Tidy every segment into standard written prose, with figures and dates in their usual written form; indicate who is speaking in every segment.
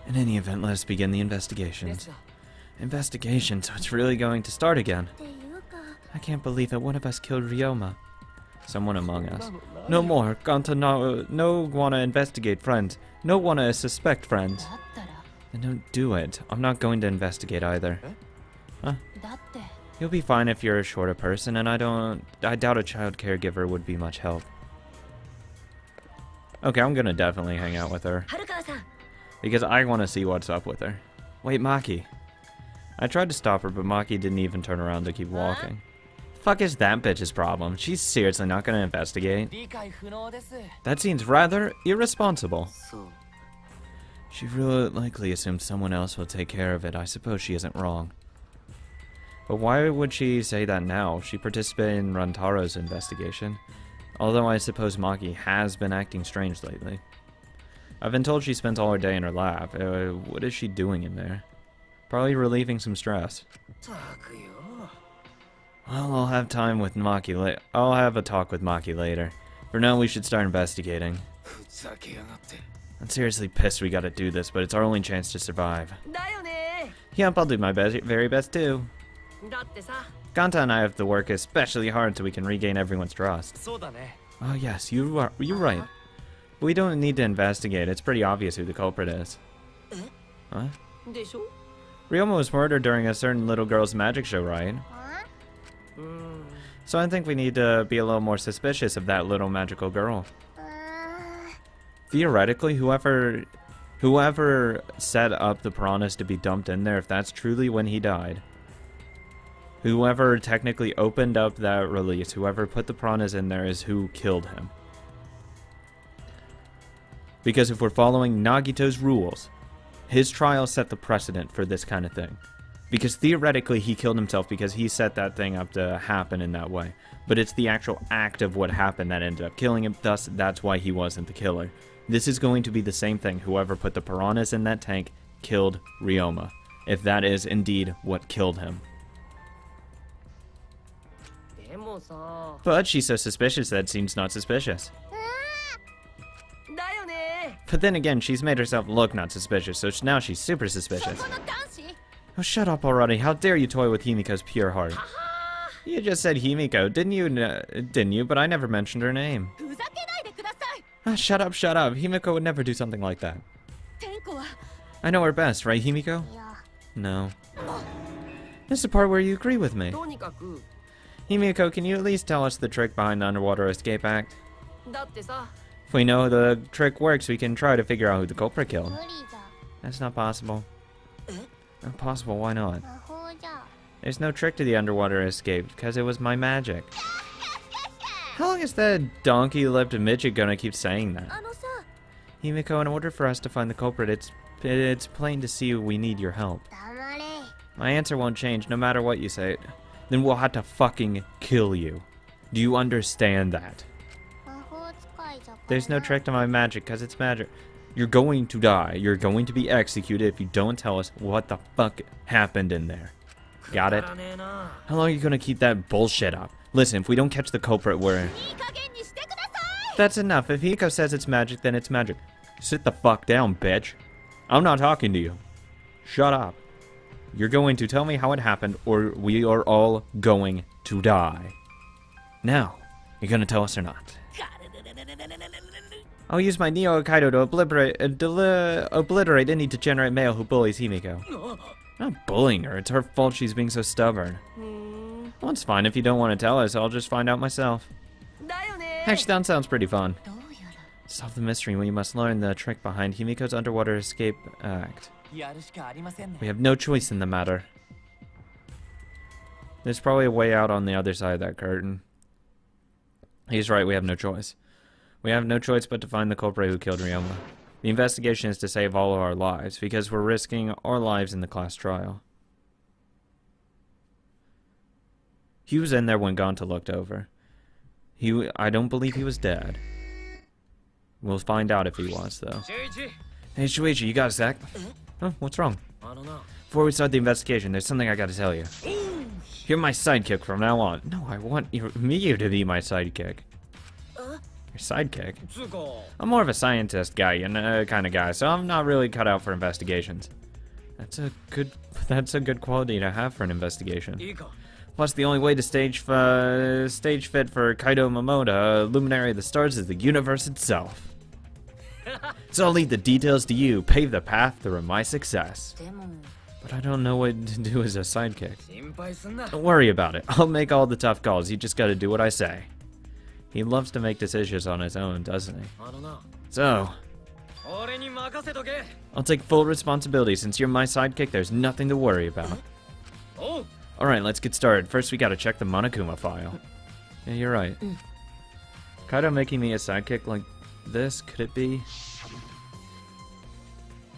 Speaker 1: In any event, let us begin the investigations. Investigation, so it's really going to start again. I can't believe that one of us killed Ryoma. Someone among us. No more. Ganta no wanna investigate, friends. No wanna suspect, friends. Then don't do it. I'm not going to investigate either. Huh? You'll be fine if you're a shorter person, and I doubt a child caregiver would be much help. Okay, I'm gonna definitely hang out with her. Because I wanna see what's up with her. Wait, Maki. I tried to stop her, but Maki didn't even turn around to keep walking. Fuck is that bitch's problem? She's seriously not gonna investigate? That seems rather irresponsible. She really likely assumed someone else will take care of it. I suppose she isn't wrong. But why would she say that now? She participated in Rantaro's investigation. Although I suppose Maki has been acting strange lately. I've been told she spends all her day in her lab. What is she doing in there? Probably relieving some stress. Well, I'll have time with Maki later. I'll have a talk with Maki later. For now, we should start investigating. I'm seriously pissed we gotta do this, but it's our only chance to survive. Yep, I'll do my very best too. Ganta and I have to work especially hard so we can regain everyone's trust. Oh yes, you're right. We don't need to investigate. It's pretty obvious who the culprit is. Huh? Ryoma was murdered during a certain little girl's magic show, right? So I think we need to be a little more suspicious of that little magical girl. Theoretically, whoever set up the piranhas to be dumped in there, if that's truly when he died, whoever technically opened up that release, whoever put the piranhas in there is who killed him. Because if we're following Nagito's rules, his trial set the precedent for this kind of thing. Because theoretically he killed himself because he set that thing up to happen in that way. But it's the actual act of what happened that ended up killing him, thus that's why he wasn't the killer. This is going to be the same thing. Whoever put the piranhas in that tank killed Ryoma, if that is indeed what killed him. But she's so suspicious that it seems not suspicious. But then again, she's made herself look not suspicious, so now she's super suspicious. Oh, shut up already. How dare you toy with Himiko's pure heart? You just said Himiko, didn't you? But I never mentioned her name. Ah, shut up, shut up. Himiko would never do something like that. I know her best, right, Himiko? No. This is the part where you agree with me. Himiko, can you at least tell us the trick behind the Underwater Escape Act? If we know the trick works, we can try to figure out who the culprit killed. That's not possible. Not possible, why not? There's no trick to the underwater escape, because it was my magic. How long is that donkey-lipped midget gonna keep saying that? Himiko, in order for us to find the culprit, it's plain to see we need your help. My answer won't change, no matter what you say. Then we'll have to fucking kill you. Do you understand that? There's no trick to my magic, because it's magic. You're going to die. You're going to be executed if you don't tell us what the fuck happened in there. Got it? How long are you gonna keep that bullshit up? Listen, if we don't catch the culprit, we're... That's enough. If Hiko says it's magic, then it's magic. Sit the fuck down, bitch. I'm not talking to you. Shut up. You're going to tell me how it happened, or we are all going to die. Now, you're gonna tell us or not? I'll use my Neo Kaido to obliterate any degenerate male who bullies Himiko. I'm not bullying her, it's her fault she's being so stubborn. Well, it's fine if you don't want to tell us, I'll just find out myself. Actually, that sounds pretty fun. Solve the mystery when you must learn the trick behind Himiko's Underwater Escape Act. We have no choice in the matter. There's probably a way out on the other side of that curtain. He's right, we have no choice. We have no choice but to find the culprit who killed Ryoma. The investigation is to save all of our lives, because we're risking our lives in the class trial. He was in there when Ganta looked over. I don't believe he was dead. We'll find out if he was, though. Hey, Shuichi, you got a sec? Huh? What's wrong? Before we start the investigation, there's something I gotta tell you. You're my sidekick from now on. No, I want you to be my sidekick. Your sidekick? I'm more of a scientist guy, kind of guy, so I'm not really kind of for investigations. That's a good quality to have for an investigation. Plus, the only way to stage fit for Kaido Momoda, luminary of the stars, is the universe itself. So I'll leave the details to you. Pave the path through my success. But I don't know what to do as a sidekick. Don't worry about it. I'll make all the tough calls. You just gotta do what I say. He loves to make decisions on his own, doesn't he? So, I'll take full responsibility. Since you're my sidekick, there's nothing to worry about. Alright, let's get started. First, we gotta check the Monokuma file. Yeah, you're right. Kaido making me a sidekick like this, could it be?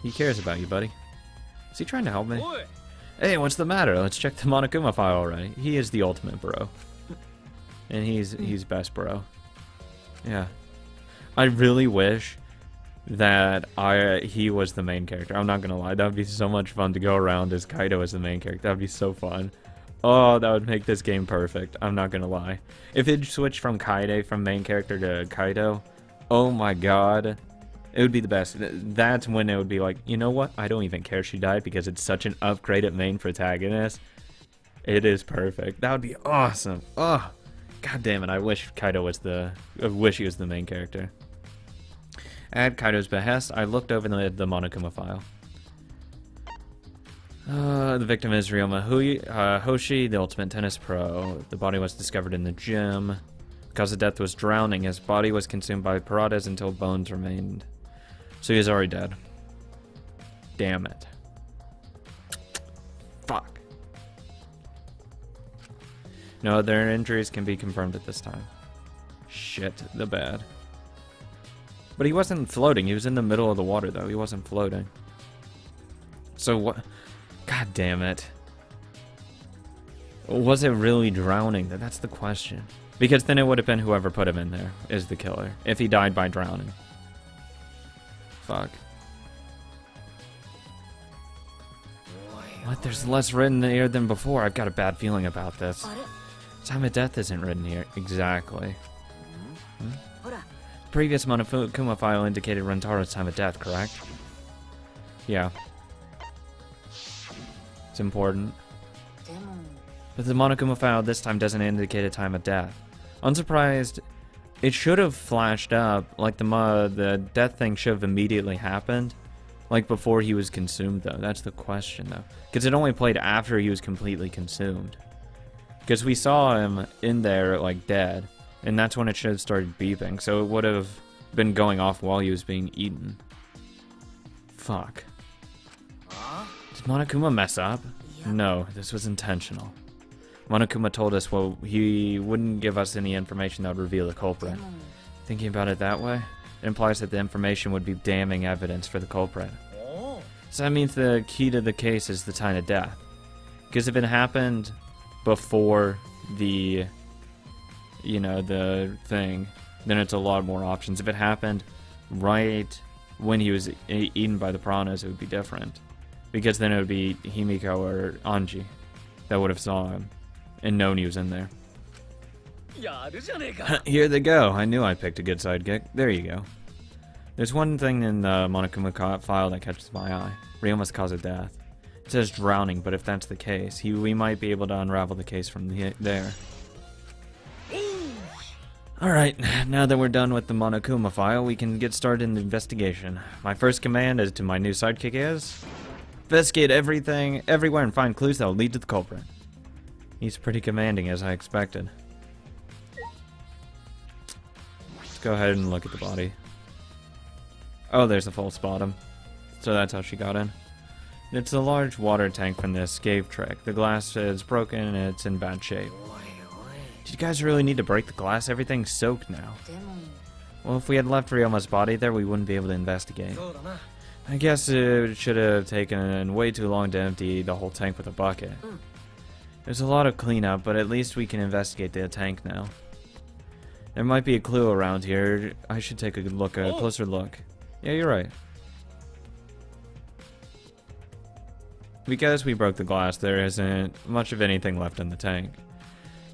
Speaker 1: He cares about you, buddy. Is he trying to help me? Hey, what's the matter? Let's check the Monokuma file already. He is the ultimate bro. And he's best bro. Yeah. I really wish that he was the main character. I'm not gonna lie, that would be so much fun to go around as Kaido as the main character. That would be so fun. Oh, that would make this game perfect. I'm not gonna lie. If it switched from Kaide, from main character to Kaido, oh my god. It would be the best. That's when it would be like, you know what? I don't even care she died because it's such an upgraded main protagonist. It is perfect. That would be awesome. Oh, god damn it. I wish he was the main character. At Kaido's behest, I looked over the Monokuma file. The victim is Ryoma Hoshi, the ultimate tennis pro. The body was discovered in the gym. The cause of death was drowning. His body was consumed by piranhas until bones remained. So he is already dead. Damn it. Fuck. No other injuries can be confirmed at this time. Shit, the bad. But he wasn't floating. He was in the middle of the water, though. He wasn't floating. So what? God damn it. Was it really drowning? That's the question. Because then it would have been whoever put him in there is the killer. If he died by drowning. Fuck. What? There's less written here than before. I've got a bad feeling about this. Time of death isn't written here. Exactly. Previous Monokuma file indicated Rentaro's time of death, correct? Yeah. It's important. But the Monokuma file this time doesn't indicate a time of death. Unsurprised, it should have flashed up, like the death thing should have immediately happened. Like before he was consumed, though. That's the question, though. Because it only played after he was completely consumed. Because we saw him in there, like, dead. And that's when it should have started beeping. So it would have been going off while he was being eaten. Fuck. Did Monokuma mess up? No, this was intentional. Monokuma told us, well, he wouldn't give us any information that would reveal the culprit. Thinking about it that way, it implies that the information would be damning evidence for the culprit. So that means the key to the case is the time of death. Because if it happened before the, you know, the thing, then it's a lot more options. If it happened right when he was eaten by the piranhas, it would be different. Because then it would be Himiko or Anji that would have saw him and known he was in there. Here they go. I knew I picked a good sidekick. There you go. There's one thing in the Monokuma file that catches my eye. Ryoma's cause of death. It says drowning, but if that's the case, we might be able to unravel the case from there. Alright, now that we're done with the Monokuma file, we can get started in the investigation. My first command as to my new sidekick is... investigate everything, everywhere, and find clues that will lead to the culprit. He's pretty commanding, as I expected. Let's go ahead and look at the body. Oh, there's a false bottom. So that's how she got in. It's a large water tank from the escape trick. The glass is broken and it's in bad shape. Did you guys really need to break the glass? Everything's soaked now. Well, if we had left Ryoma's body there, we wouldn't be able to investigate. I guess it should have taken way too long to empty the whole tank with a bucket. There's a lot of cleanup, but at least we can investigate the tank now. There might be a clue around here. I should take a closer look. Yeah, you're right. Because we broke the glass, there isn't much of anything left in the tank.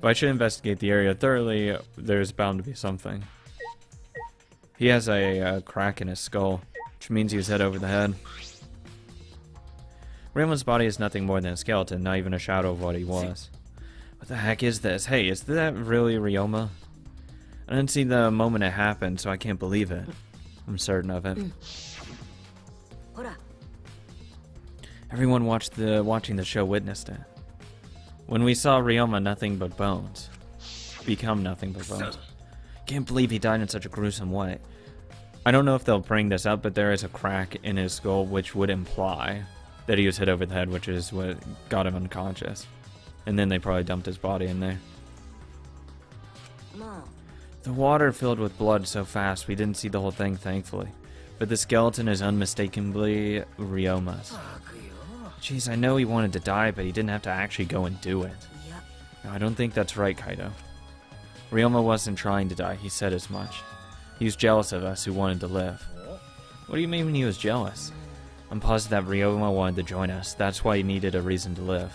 Speaker 1: But I should investigate the area thoroughly. There's bound to be something. He has a crack in his skull, which means he was hit over the head. Ryoma's body is nothing more than a skeleton, not even a shadow of what he was. What the heck is this? Hey, is that really Ryoma? I didn't see the moment it happened, so I can't believe it. I'm certain of it. Everyone watching the show witnessed it. When we saw Ryoma, nothing but bones. Become nothing but bones. Can't believe he died in such a gruesome way. I don't know if they'll bring this up, but there is a crack in his skull, which would imply that he was hit over the head, which is what got him unconscious. And then they probably dumped his body in there. The water filled with blood so fast we didn't see the whole thing, thankfully. But the skeleton is unmistakably Ryoma's. Jeez, I know he wanted to die, but he didn't have to actually go and do it. No, I don't think that's right, Kaido. Ryoma wasn't trying to die, he said as much. He was jealous of us who wanted to live. What do you mean he was jealous? I'm positive that Ryoma wanted to join us, that's why he needed a reason to live.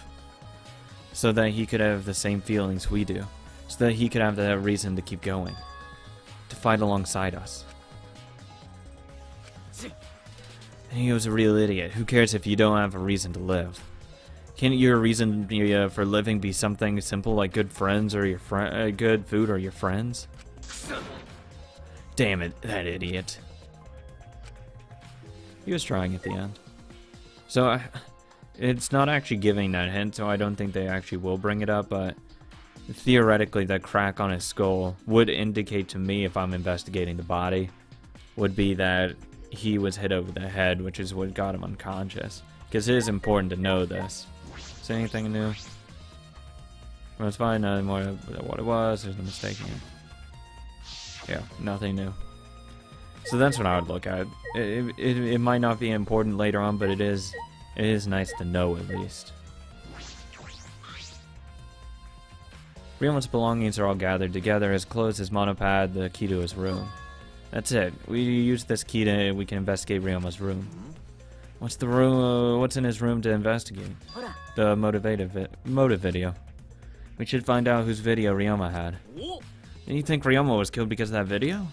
Speaker 1: So that he could have the same feelings we do. So that he could have that reason to keep going. To fight alongside us. And he was a real idiot. Who cares if you don't have a reason to live? Can't your reason for living be something simple like good friends or your good food or your friends? Damn it, that idiot. He was trying at the end. So it's not actually giving that hint, so I don't think they actually will bring it up, but theoretically that crack on his skull would indicate to me, if I'm investigating the body, would be that he was hit over the head, which is what got him unconscious. Because it is important to know this. Is there anything new? Well, it's fine, nothing more what it was, there's no mistaking it. Yeah, nothing new. So that's what I would look at. It might not be important later on, but it is nice to know at least. Ryoma's belongings are all gathered together, his clothes, his monopad, the key to his room. That's it. We use this key to we can investigate Ryoma's room. What's the room? What's in his room to investigate? The motive video. We should find out whose video Ryoma had. And you think Ryoma was killed because of that video?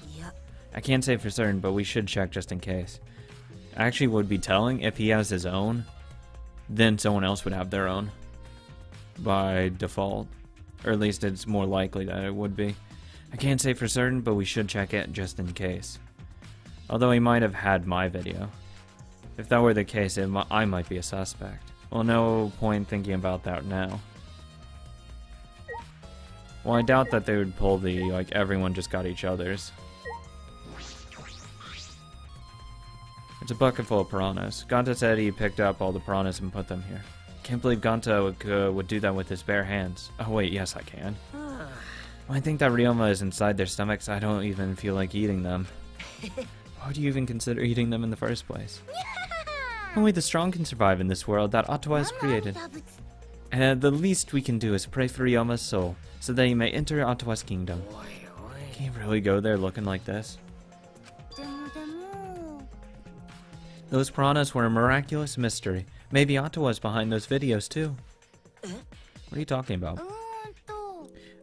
Speaker 1: I can't say for certain, but we should check just in case. Actually, would be telling if he has his own, then someone else would have their own by default. Or at least it's more likely that it would be. I can't say for certain, but we should check it just in case. Although he might have had my video. If that were the case, I might be a suspect. Well, no point thinking about that now. Well, I doubt that they would pull the, like, everyone just got each other's. It's a bucket full of piranhas. Ganta said he picked up all the piranhas and put them here. Can't believe Ganta would do that with his bare hands. Oh wait, yes I can. When I think that Ryoma is inside their stomachs, I don't even feel like eating them. Why would you even consider eating them in the first place? Only the strong can survive in this world that Ottawa has created. And the least we can do is pray for Ryoma's soul, so that he may enter Ottawa's kingdom. Can you really go there looking like this? Those piranhas were a miraculous mystery. Maybe Ottawa's behind those videos too. What are you talking about?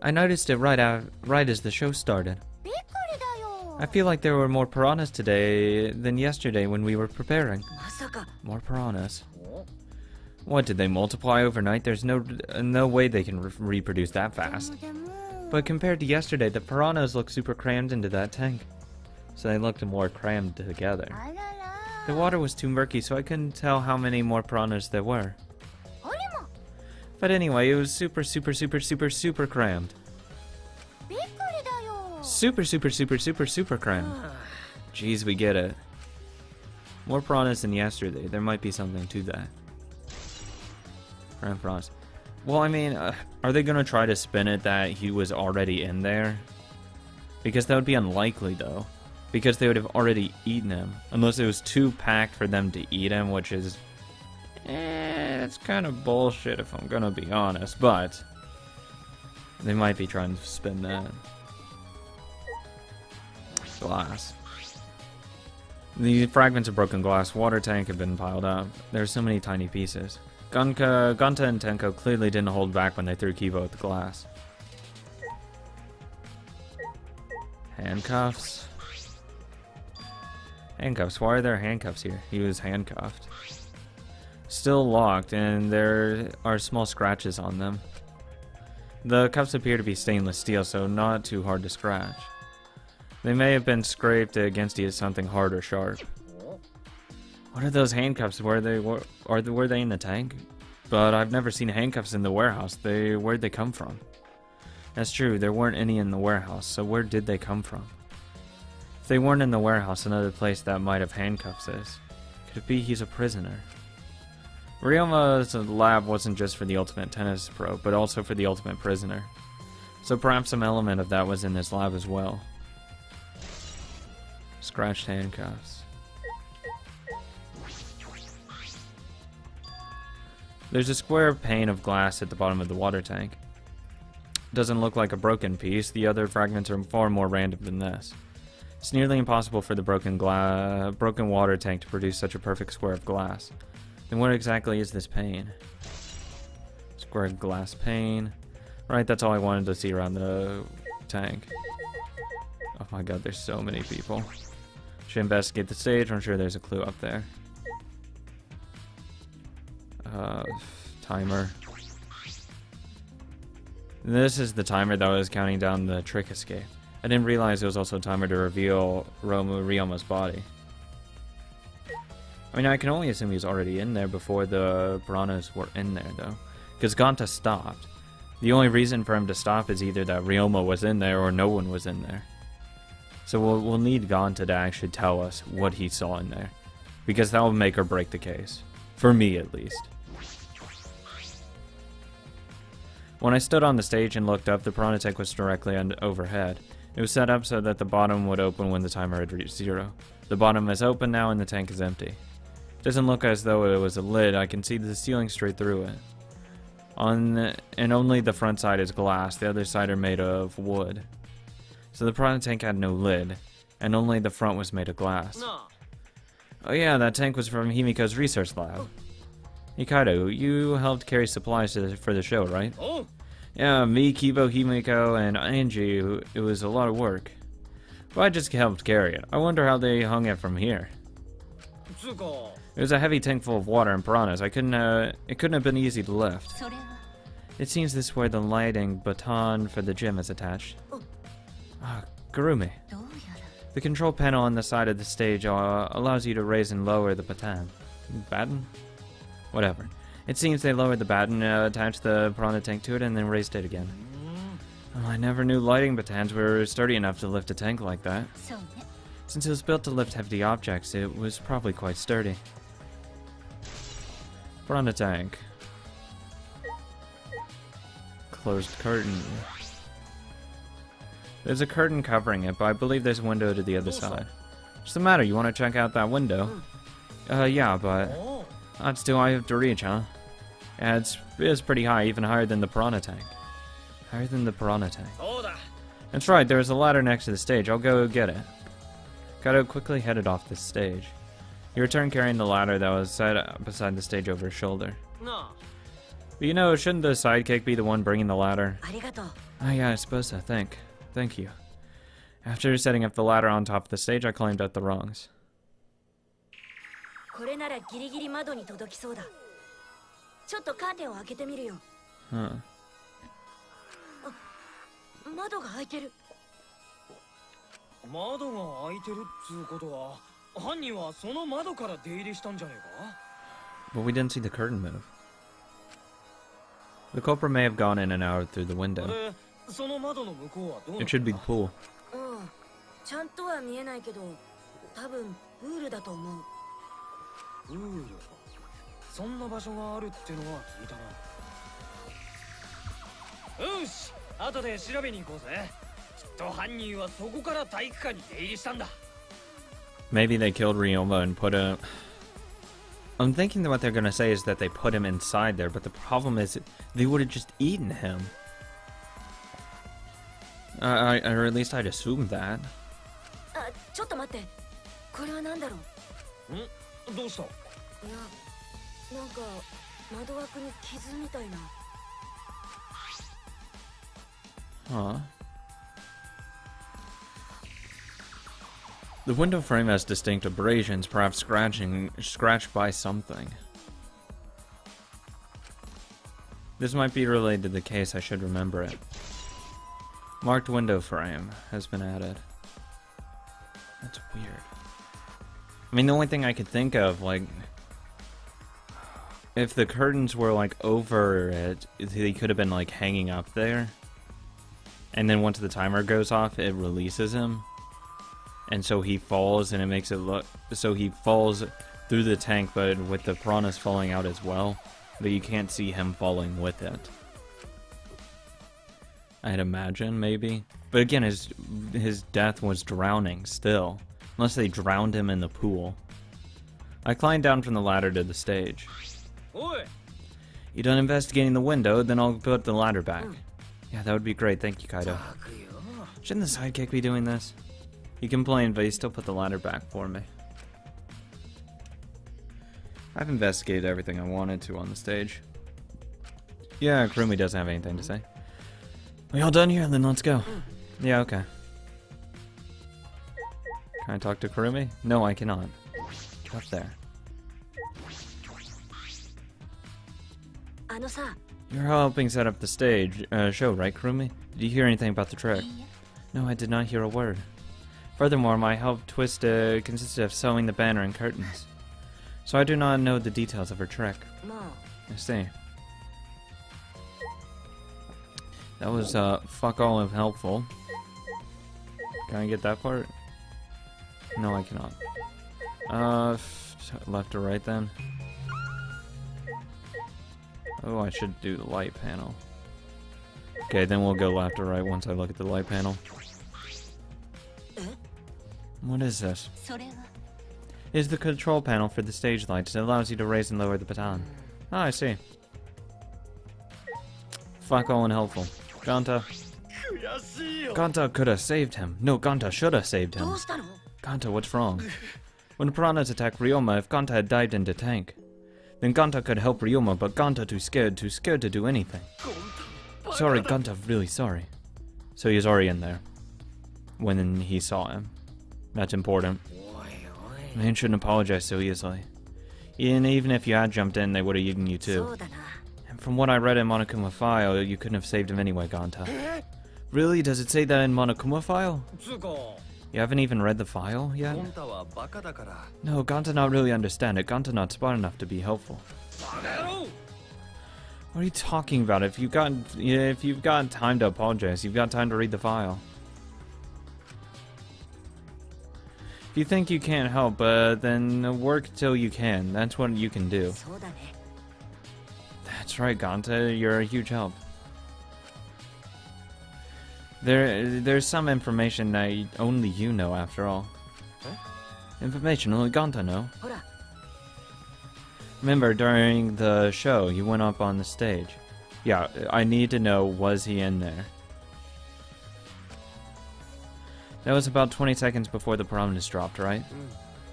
Speaker 1: I noticed it right as the show started. I feel like there were more piranhas today than yesterday when we were preparing. More piranhas. What, did they multiply overnight? There's no way they can reproduce that fast. But compared to yesterday, the piranhas look super crammed into that tank. So they looked more crammed together. The water was too murky, so I couldn't tell how many more piranhas there were. But anyway, it was super crammed. Super crammed. Jeez, we get it. More piranhas than yesterday. There might be something to that. Crammed piranhas. Well, I mean, are they gonna try to spin it that he was already in there? Because that would be unlikely, though. Because they would have already eaten him. Unless it was too packed for them to eat him, which is... it's kind of bullshit if I'm gonna be honest, but... they might be trying to spin that. Glass. The fragments of broken glass water tank have been piled up. There are so many tiny pieces. Ganta and Tenko clearly didn't hold back when they threw Kibo at the glass. Handcuffs. Handcuffs. Why are there handcuffs here? He was handcuffed. Still locked, and there are small scratches on them. The cuffs appear to be stainless steel, so not too hard to scratch. They may have been scraped against something hard or sharp. What are those handcuffs? Were they in the tank? But I've never seen handcuffs in the warehouse. Where'd they come from? That's true, there weren't any in the warehouse, so where did they come from? If they weren't in the warehouse, another place that might have handcuffs is. Could it be he's a prisoner? Ryoma's lab wasn't just for the ultimate tennis pro, but also for the ultimate prisoner. So perhaps some element of that was in his lab as well. Scratched handcuffs. There's a square pane of glass at the bottom of the water tank. Doesn't look like a broken piece. The other fragments are far more random than this. It's nearly impossible for the broken water tank to produce such a perfect square of glass. Then what exactly is this pane? Square glass pane. Right, that's all I wanted to see around the tank. Oh my god, there's so many people. Should investigate the stage. I'm sure there's a clue up there. Timer. This is the timer that was counting down the trick escape. I didn't realize it was also a timer to reveal Ryoma's body. I mean, I can only assume he was already in there before the piranhas were in there, though. Because Gonta stopped. The only reason for him to stop is either that Ryoma was in there or no one was in there. So we'll need Gonta to actually tell us what he saw in there. Because that will make or break the case. For me, at least. When I stood on the stage and looked up, the piranha tank was directly overhead. It was set up so that the bottom would open when the timer had reached 0. The bottom is open now and the tank is empty. Doesn't look as though it was a lid. I can see the ceiling straight through it. And only the front side is glass. The other side are made of wood. So the piranha tank had no lid, and only the front was made of glass. No. Oh yeah, that tank was from Himiko's research lab. Nikaido, you helped carry supplies for the show, right? Oh. Yeah, me, Kibo, Himiko, and Angie. It was a lot of work. But I just helped carry it. I wonder how they hung it from here. It was a heavy tank full of water and piranhas. It couldn't have been easy to lift. It seems this is where the lighting baton for the gym is attached. Ah, Gurumi. The control panel on the side of the stage allows you to raise and lower the baton. Baton? Whatever. It seems they lowered the baton, attached the piranha tank to it, and then raised it again. Oh, I never knew lighting batons were sturdy enough to lift a tank like that. Since it was built to lift heavy objects, it was probably quite sturdy. Piranha tank. Closed curtain. There's a curtain covering it, but I believe there's a window to the other side. What's the matter? You want to check out that window? Yeah, but that's too high up to reach, huh? Yeah, it's pretty high, even higher than the piranha tank. Higher than the piranha tank. That's right, there's a ladder next to the stage. I'll go get it. Kaido quickly headed off the stage. He returned carrying the ladder that was set beside the stage over his shoulder. No. But you know, shouldn't the sidekick be the one bringing the ladder? Oh yeah, I suppose so. Thank you. After setting up the ladder on top of the stage, I climbed out the rungs. Huh. But we didn't see the curtain move. The culprit may have gone in and out through the window. It should be the pool. Maybe they killed Ryoma and put him... I'm thinking that what they're gonna say is that they put him inside there, but the problem is they would have just eaten him. Or at least I'd assume that. Huh. The window frame has distinct abrasions, perhaps scratched by something. This might be related to the case, I should remember it. Marked window frame has been added. That's weird. I mean, the only thing I could think of, like, if the curtains were, like, over it, they could have been, like, hanging up there. And then once the timer goes off, it releases him. And so he falls, and it makes it look... So he falls through the tank, but with the piranhas falling out as well. But you can't see him falling with it. I'd imagine, maybe. But again, his death was drowning still. Unless they drowned him in the pool. I climbed down from the ladder to the stage.
Speaker 2: Oi.
Speaker 1: You done investigating the window, then I'll put the ladder back. Yeah, that would be great, thank you, Kaido. Shouldn't the sidekick be doing this? He complained, but he still put the ladder back for me. I've investigated everything I wanted to on the stage. Yeah, Kurumi doesn't have anything to say. We all done here? Then let's go. Yeah, okay. Can I talk to Kurumi? No, I cannot. Get up there. You're helping set up the stage show, right, Kurumi? Did you hear anything about the trick? No, I did not hear a word. Furthermore, my help twist consisted of sewing the banner and curtains. So I do not know the details of her trick. I see. That was fuck all of helpful. Can I get that part? No, I cannot. Left or right then? Oh, I should do the light panel. Okay, then we'll go left or right once I look at the light panel. What is this? It's the control panel for the stage lights. It allows you to raise and lower the baton. Ah, I see. Fuck all unhelpful. Ganta. Ganta could have saved him. No, Ganta should have saved him. Ganta, what's wrong? When the piranhas attacked Ryoma, if Ganta had dived into tank, then Ganta could help Ryoma, but Ganta too scared to do anything. Sorry, Ganta, really sorry. So he was already in there when he saw him. That's important. Man shouldn't apologize so easily. And even if you had jumped in, they would have eaten you too. And from what I read in Monokuma file, you couldn't have saved him anyway, Ganta. Really? Does it say that in Monokuma file? You haven't even read the file yet? No, Ganta not really understand it. Ganta not smart enough to be helpful. What are you talking about? If you've got time to apologize, you've got time to read the file. If you think you can't help, then work till you can. That's what you can do. That's right, Ganta. You're a huge help. There's some information that only you know, after all. Information only Ganta know. Remember, during the show, you went up on the stage. Yeah, I need to know, was he in there? That was about 20 seconds before the piranhas dropped, right?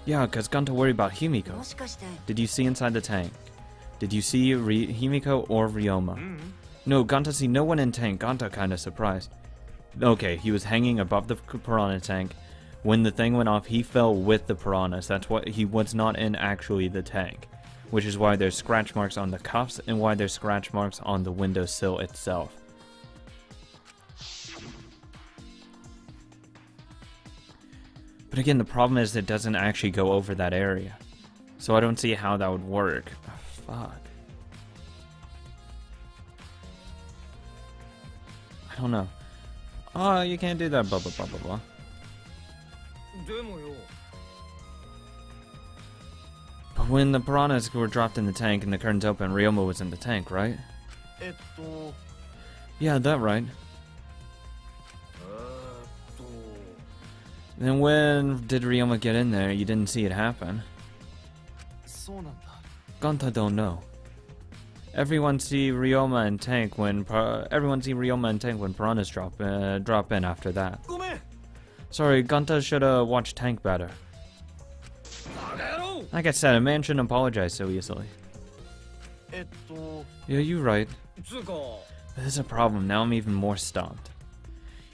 Speaker 1: Yeah, because Ganta worried about Himiko. Did you see inside the tank? Did you see Himiko or Ryoma? No, Ganta see no one in tank. Ganta kinda surprised. Okay, he was hanging above the piranha tank. When the thing went off, he fell with the piranhas. That's what he was not in actually the tank. Which is why there's scratch marks on the cuffs and why there's scratch marks on the windowsill itself. But again, the problem is it doesn't actually go over that area. So I don't see how that would work. Oh, fuck. I don't know. Oh, you can't do that, blah blah blah blah blah. But when the piranhas were dropped in the tank and the curtains open, Ryoma was in the tank, right? Yeah, that right. Then when did Ryoma get in there? You didn't see it happen. Ganta don't know. Everyone see Ryoma in tank when piranhas drop in after that. Sorry, Ganta shoulda watched tank better. Like I said, a man shouldn't apologize so easily. Yeah, you're right. There's a problem. Now I'm even more stumped.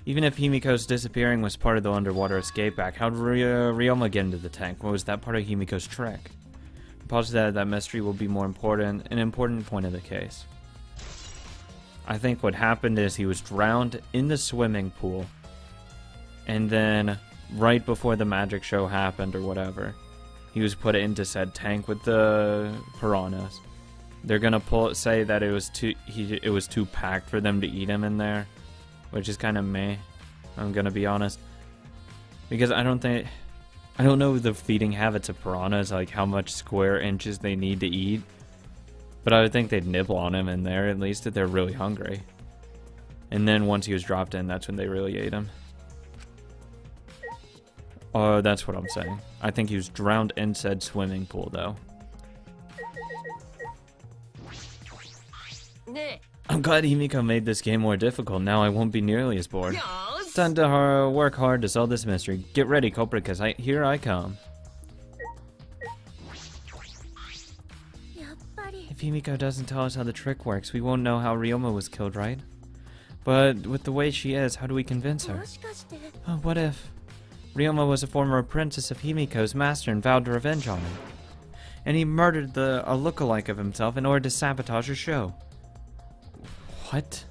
Speaker 1: Even if Himiko's disappearing was part of the underwater escape act, how'd Ryoma get into the tank? What was that part of Himiko's trick? Pause that mystery will be an important point of the case. I think what happened is he was drowned in the swimming pool, and then right before the magic show happened or whatever, he was put into said tank with the piranhas. They're gonna say that it was too packed for them to eat him in there, which is kind of meh. I'm gonna be honest, because I don't know the feeding habits of piranhas, like how much square inches they need to eat. But I would think they'd nibble on him in there, at least if they're really hungry. And then once he was dropped in, that's when they really ate him. Oh, that's what I'm saying. I think he was drowned in said swimming pool, though. I'm glad Himiko made this game more difficult. Now I won't be nearly as bored. Time to work hard to solve this mystery. Get ready, culprit, because here I come. If Himiko doesn't tell us how the trick works, we won't know how Ryoma was killed, right? But with the way she is, how do we convince her? Oh, what if Ryoma was a former apprentice of Himiko's master and vowed to revenge on him? And he murdered a lookalike of himself in order to sabotage her show. What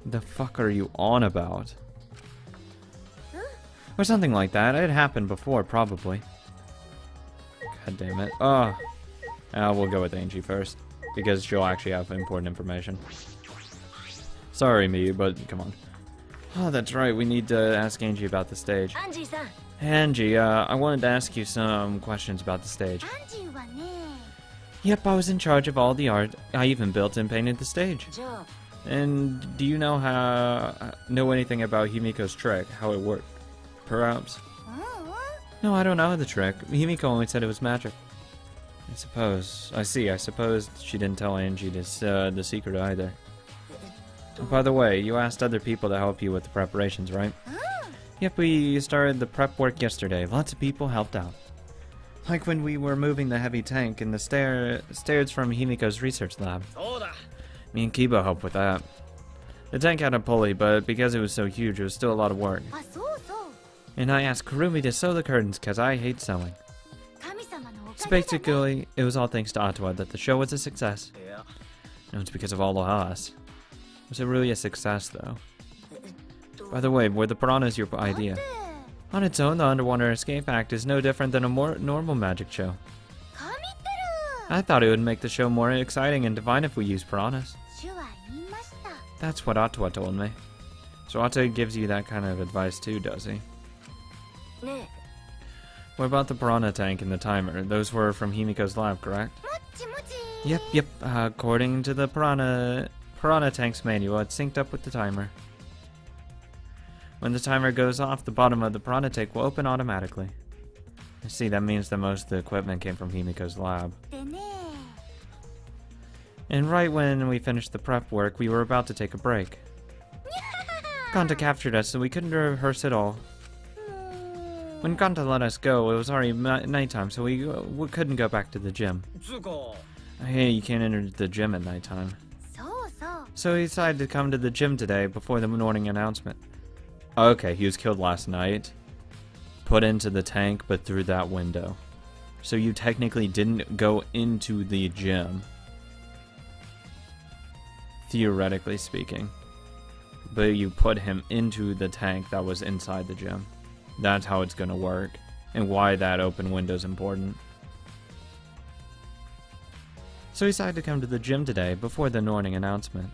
Speaker 1: the fuck are you on about? Or something like that. It happened before, probably. God damn it. Oh. We'll go with Angie first, because she'll actually have important information. Sorry, me, but come on. Oh, that's right. We need to ask Angie about the stage. Angie, I wanted to ask you some questions about the stage. Yep, I was in charge of all the art. I even built and painted the stage. And do you know anything about Himiko's trick, how it worked? Perhaps? No, I don't know the trick. Himiko only said it was magic. I suppose she didn't tell Angie the secret either. By the way, you asked other people to help you with the preparations, right? Yep, we started the prep work yesterday. Lots of people helped out. Like when we were moving the heavy tank and the stairs from Himiko's research lab. Me and Kiba helped with that. The tank had a pulley, but because it was so huge, it was still a lot of work. And I asked Kurumi to sew the curtains because I hate sewing. So basically, it was all thanks to Ottawa that the show was a success. No, it's because of all of us. Was it really a success, though? By the way, were the piranhas your idea? On its own, the Underwater Escape Act is no different than a more normal magic show. I thought it would make the show more exciting and divine if we used piranhas. That's what Ottawa told me. So Ottawa gives you that kind of advice too, does he? What about the piranha tank and the timer? Those were from Himiko's lab, correct? Yep. According to the piranha tank's manual, it's synced up with the timer. When the timer goes off, the bottom of the piranha tank will open automatically. I see, that means that most of the equipment came from Himiko's lab. And right when we finished the prep work, we were about to take a break. Kanta captured us, so we couldn't rehearse at all. When Kanta let us go, it was already nighttime, so we couldn't go back to the gym. Hey, you can't enter the gym at nighttime. So he decided to come to the gym today before the morning announcement. Okay, he was killed last night. Put into the tank, but through that window. So you technically didn't go into the gym. Theoretically speaking. But you put him into the tank that was inside the gym. That's how it's gonna work. And why that open window's important. So he decided to come to the gym today before the morning announcement.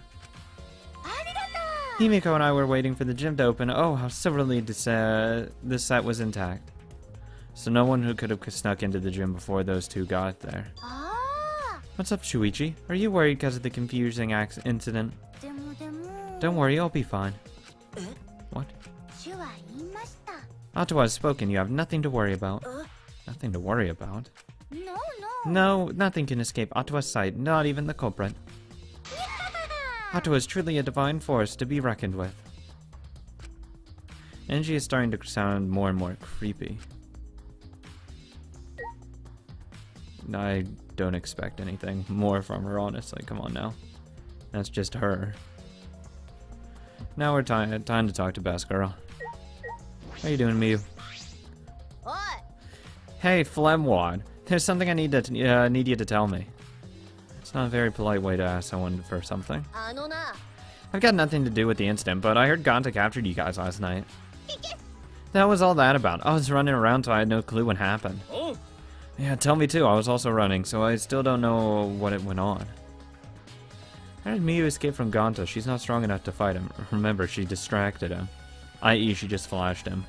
Speaker 1: Himiko and I were waiting for the gym to open. Oh, how silverly the set was intact. So no one who could have snuck into the gym before those two got there. What's up, Shuichi? Are you worried because of the confusing incident? Don't worry, I'll be fine. What? Ottawa has spoken. You have nothing to worry about. Nothing to worry about? No, nothing can escape Ottawa's sight, not even the culprit. Ottawa is truly a divine force to be reckoned with. Angie is starting to sound more and more creepy. I don't expect anything more from her, honestly. Come on now. That's just her. Now we're time to talk to Best Girl. How you doing, Miyu? Hey, Flemwad. There's something I need you to tell me. It's not a very polite way to ask someone for something. I've got nothing to do with the incident, but I heard Ganta captured you guys last night. That was all that about. I was running around so I had no clue what happened. Oh. Yeah, tell me too. I was also running, so I still don't know what it went on. How did Miyu escape from Ganta? She's not strong enough to fight him. Remember, she distracted him. I.e., she just flashed him.